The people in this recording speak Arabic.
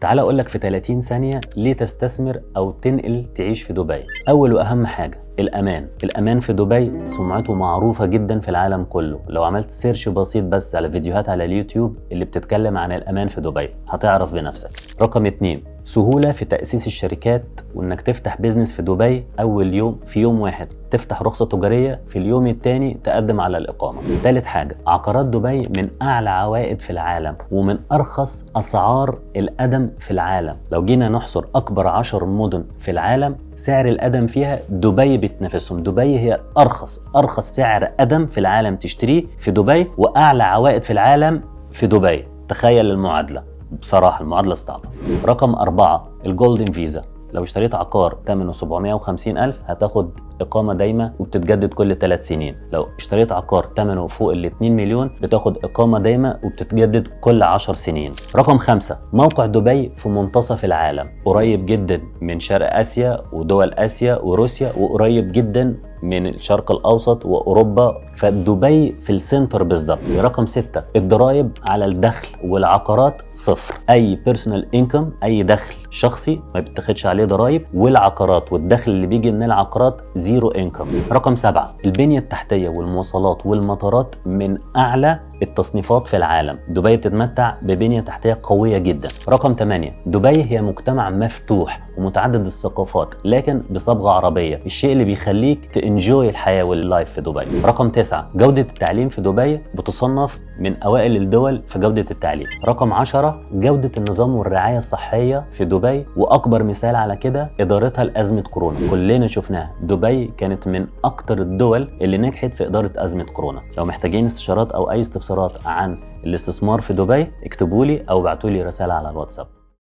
تعال اقول لك في 30 ثانية ليه تستثمر او تنقل تعيش في دبي. اول واهم حاجة الامان في دبي سمعته معروفة جدا في العالم كله. لو عملت سيرش بسيط بس على فيديوهات على اليوتيوب اللي بتتكلم عن الامان في دبي هتعرف بنفسك. رقم 2 سهولة في تأسيس الشركات، وانك تفتح بيزنس في دبي اول يوم في يوم واحد تفتح رخصة تجارية، في اليوم الثاني تقدم على الإقامة. ثالث حاجة عقارات دبي من اعلى عوائد في العالم ومن ارخص اسعار القدم في العالم. لو جينا نحصر اكبر 10 مدن في العالم سعر القدم فيها دبي بتنافسهم. دبي هي ارخص سعر قدم في العالم تشتريه في دبي، واعلى عوائد في العالم في دبي. تخيل المعادلة، بصراحة المعادلة صعبة. رقم 4 الجولدن فيزا. لو اشتريت عقار ثمنه 750,000 هتاخد إقامة دايمة وبتتجدد كل 3 سنين. لو اشتريت عقار ثمنه فوق ال 2 مليون بتاخد إقامة دايمة وبتتجدد كل 10 سنين. رقم 5 موقع دبي في منتصف العالم، قريب جدا من شرق آسيا ودول آسيا وروسيا، وقريب جدا من الشرق الأوسط وأوروبا، فدبي في السنتر بالظبط. رقم 6 الضرائب على الدخل والعقارات صفر. أي بيرسونال انكم، أي دخل شخصي ما بتاخدش عليه ضرائب، والعقارات والدخل اللي بيجي من العقارات زيرو انكم. رقم 7 البنية التحتية والمواصلات والمطارات من أعلى التصنيفات في العالم. دبي بتتمتع ببنية تحتية قوية جدا. رقم 8 دبي هي مجتمع مفتوح ومتعدد الثقافات لكن بصبغة عربية، الشيء اللي بيخليك تنجوي الحياة واللايف في دبي. رقم 9 جودة التعليم في دبي بتصنف من أوائل الدول في جودة التعليم. رقم 10 جودة النظام والرعاية الصحية في دبي، وأكبر مثال على كده إدارتها لأزمة كورونا. كلنا شفناها، دبي كانت من أكتر الدول اللي نجحت في إدارة أزمة كورونا. لو محتاجين استشارات أو أي استفسارات عن الاستثمار في دبي اكتبوا لي أو ابعتوا لي رسالة على الواتساب.